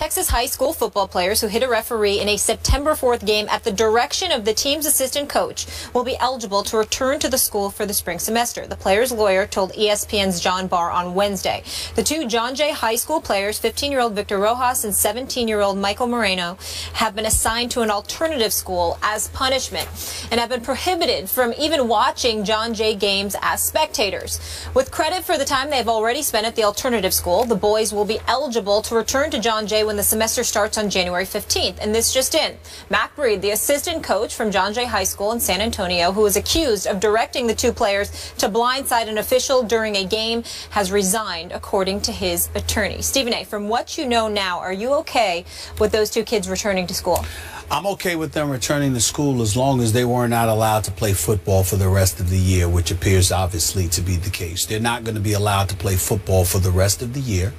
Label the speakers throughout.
Speaker 1: Texas high school football players who hit a referee in a September 4th game at the direction of the team's assistant coach will be eligible to return to the school for the spring semester. The player's lawyer told ESPN's John Barr on Wednesday. The two John Jay high school players, 15-year-old Victor Rojas and 17-year-old Michael Moreno, have been assigned to an alternative school as punishment and have been prohibited from even watching John Jay games as spectators. With credit for the time they've already spent at the alternative school, the boys will be eligible to return to John Jay when the semester starts on January 15th. And this just in. Mac Breed, the assistant coach from John Jay High School in San Antonio, who was accused of directing the two players to blindside an official during a game, has resigned, according to his attorney. Stephen A., from what you know now, are you okay with those two kids returning to school?
Speaker 2: I'm okay with them returning to school as long as they were not allowed to play football for the rest of the year, which appears obviously to be the case. They're not going to be allowed to play football for the rest of the year.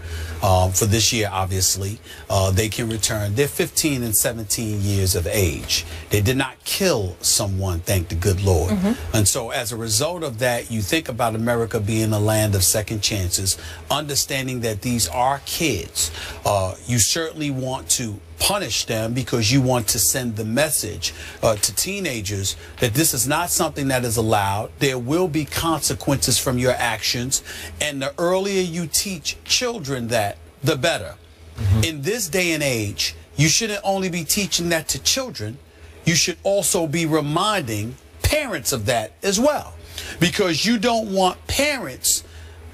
Speaker 2: For this year, obviously, they can return. They're 15 and 17 years of age. They did not kill someone, thank the good Lord. And so as a result of that, you think about America being a land of second chances, understanding that these are kids. You certainly want to punish them because you want to send the message to teenagers that this is not something that is allowed. There will be consequences from your actions, and the earlier you teach children that, the better. In this day and age, you shouldn't only be teaching that to children, you should also be reminding parents of that as well, because you don't want parents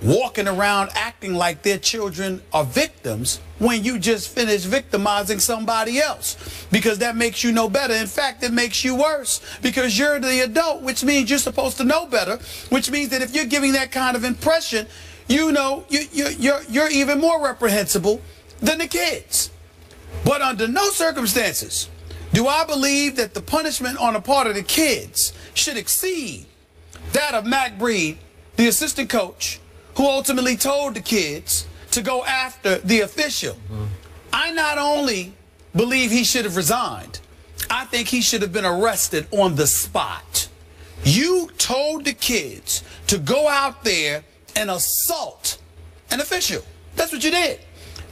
Speaker 2: walking around acting like their children are victims when you just finished victimizing somebody else, because that makes you know better. In fact, it makes you worse, because you're the adult, which means you're supposed to know better, which means that if you're giving that kind of impression, you know you're even more reprehensible than the kids. But under no circumstances do I believe that the punishment on the part of the kids should exceed that of Mac Breed, the assistant coach, who ultimately told the kids to go after the official. I not only believe he should have resigned, I think he should have been arrested on the spot. You told the kids to go out there and assault an official. That's what you did.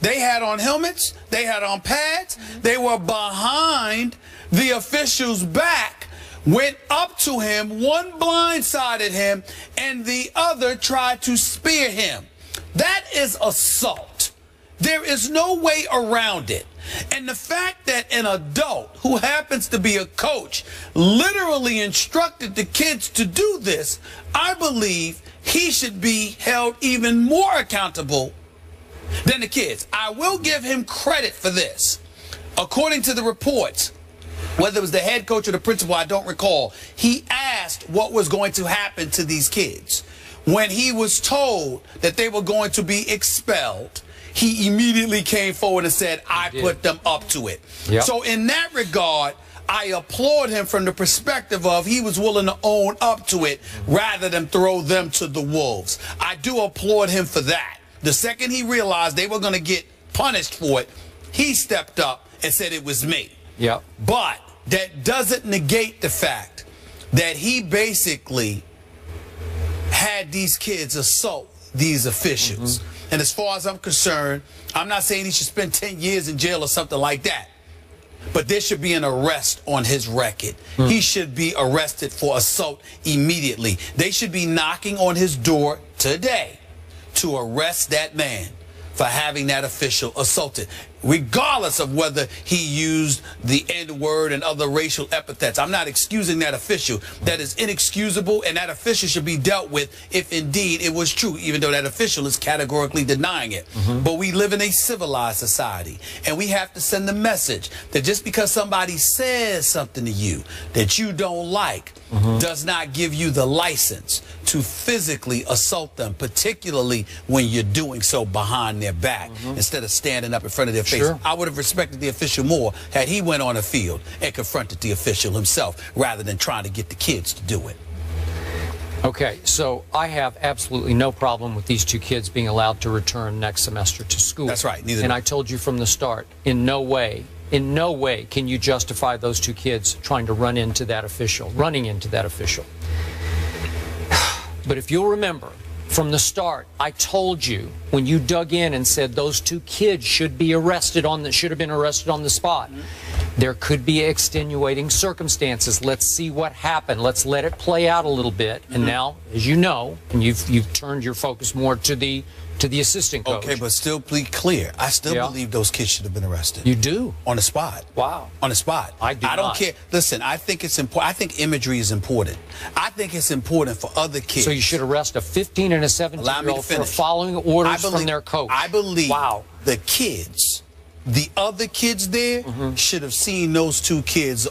Speaker 2: They had on helmets, they had on pads, they were behind the official's back, went up to him, one blindsided him, and the other tried to spear him. That is assault. There is no way around it. And the fact that an adult who happens to be a coach literally instructed the kids to do this, I believe he should be held even more accountable than the kids. I will give him credit for this. According to the reports, whether it was the head coach or the principal, I don't recall, he asked what was going to happen to these kids. When he was told that they were going to be expelled, he immediately came forward and said, I put them up to it. So in that regard, I applaud him from the perspective of he was willing to own up to it rather than throw them to the wolves. I do applaud him for that. The second he realized they were going to get punished for it, he stepped up and said it was me. But that doesn't negate the fact that he basically had these kids assault these officials. And as far as I'm concerned, I'm not saying he should spend 10 years in jail or something like that, but there should be an arrest on his record. He should be arrested for assault immediately. They should be knocking on his door today to arrest that man for having that official assaulted, regardless of whether he used the N-word and other racial epithets. I'm not excusing that official. That is inexcusable, and that official should be dealt with if indeed it was true, even though that official is categorically denying it. But we live in a civilized society, and we have to send the message that just because somebody says something to you that you don't like does not give you the license to physically assault them, particularly when you're doing so behind their back instead of standing up in front of their face. I would have respected the official more had he went on the field and confronted the official himself rather than trying to get the kids to do it.
Speaker 3: Okay, so I have absolutely no problem with these two kids being allowed to return next semester to school.
Speaker 2: That's right. Neither
Speaker 3: and I told you from the start, in no way can you justify those two kids trying to running into that official. But if you'll remember, from the start, I told you when you dug in and said those 2 kids should have been arrested on the spot. There could be extenuating circumstances. Let's see what happened. Let's let it play out a little bit. And now, as you know, and you've turned your focus more to the assistant coach.
Speaker 2: Okay, but still be clear. I still believe those kids should have been arrested.
Speaker 3: You do?
Speaker 2: On the spot.
Speaker 3: Wow.
Speaker 2: On the spot.
Speaker 3: I do
Speaker 2: I don't care. Listen, I think it's important. I think imagery is important. I think it's important for other kids.
Speaker 3: So you should arrest a 15 and a 17-year-old for following orders from their coach.
Speaker 2: I believe the kids, the other kids there, should have seen those 2 kids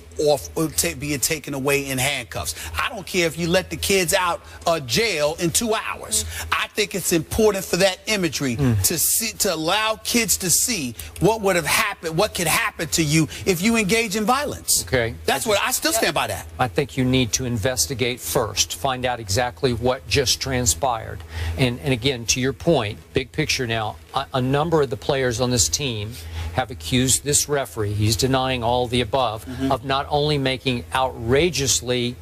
Speaker 2: being taken away in handcuffs. I don't care if you let the kids out of jail in 2 hours. I think it's important for that imagery to allow kids to see what would have happened, what could happen to you if you engage in violence.
Speaker 3: Okay.
Speaker 2: That's what I still stand by that.
Speaker 3: I think you need to investigate first, find out exactly what just transpired. And again, to your point, big picture now, a number of the players on this team have accused this referee, he's denying all the above, of not only making outrageously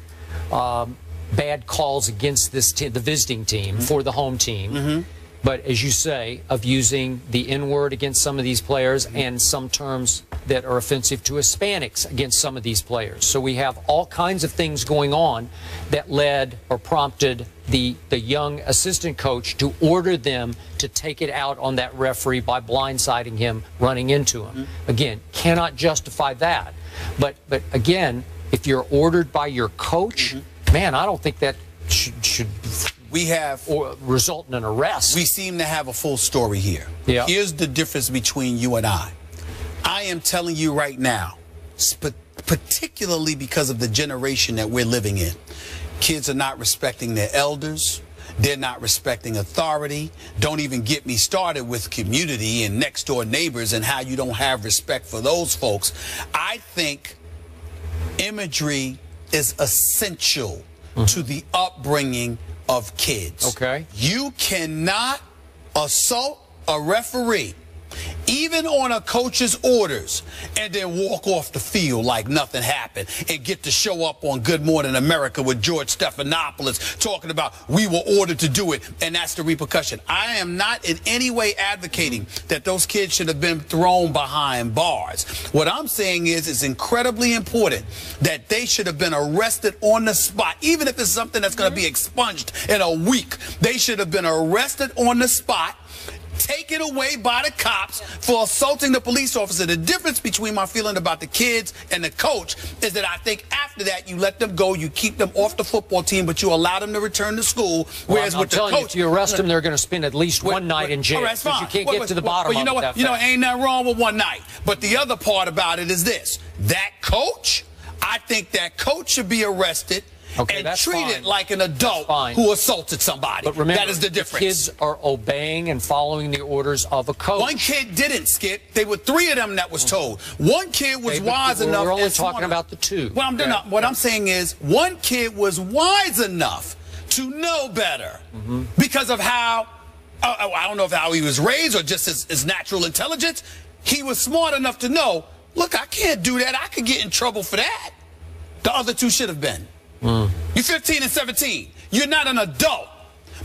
Speaker 3: bad calls against this the visiting team for the home team, but as you say, of using the N-word against some of these players and some terms that are offensive to Hispanics against some of these players. So we have all kinds of things going on that led or prompted the young assistant coach to order them to take it out on that referee by blindsiding him, running into him. Again, cannot justify that. But again, if you're ordered by your coach, man, I don't think that should result in an arrest.
Speaker 2: We seem to have a full story here.
Speaker 3: Yeah.
Speaker 2: Here's the difference between you and I. I am telling you right now, particularly because of the generation that we're living in, kids are not respecting their elders. They're not respecting authority. Don't even get me started with community and next door neighbors and how you don't have respect for those folks. I think imagery is essential to the upbringing of kids.
Speaker 3: Okay.
Speaker 2: You cannot assault a referee, even on a coach's orders, and then walk off the field like nothing happened and get to show up on Good Morning America with George Stephanopoulos talking about we were ordered to do it, and that's the repercussion. I am not in any way advocating that those kids should have been thrown behind bars. What I'm saying is it's incredibly important that they should have been arrested on the spot. Even if it's something that's going to be expunged in a week, they should have been arrested on the spot, taken away by the cops for assaulting the police officer. The difference between my feeling about the kids and the coach is that I think after that you let them go, you keep them off the football team, but you allow them to return to school. Whereas with the coach,
Speaker 3: if you arrest them, they're going to spend at least one night in jail. Because you can't get to the bottom of it.
Speaker 2: You know, ain't nothing wrong with one night. But the other part about it is this: that coach, I think that coach should be arrested.
Speaker 3: Okay,
Speaker 2: and treated like an adult who assaulted somebody.
Speaker 3: But remember,
Speaker 2: that is the difference.
Speaker 3: The kids are obeying and following the orders of a coach.
Speaker 2: One kid didn't, Skip. They were 3 of them that was told. One kid was wise enough.
Speaker 3: We're only talking about the 2.
Speaker 2: Well, what I'm saying is one kid was wise enough to know better because of how, I don't know if how he was raised or just his natural intelligence. He was smart enough to know, look, I can't do that. I could get in trouble for that. The other 2 should have been. You're 15 and 17. You're not an adult,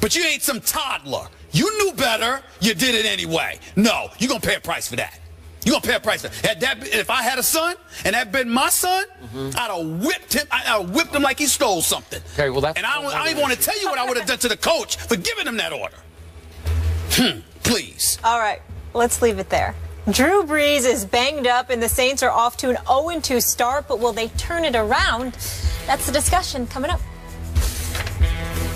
Speaker 2: but you ain't some toddler. You knew better. You did it anyway. No, you're going to pay a price for that. You're going to pay a price for that. If I had a son and that been my son, I'd have whipped him. I'd have whipped him like he stole something.
Speaker 3: Okay, well, that's...
Speaker 2: And I don't even want to tell you what I would have done to the coach for giving him that order. Please.
Speaker 1: All right, let's leave it there. Drew Brees is banged up and the Saints are off to an 0-2 start, but will they turn it around? That's the discussion coming up.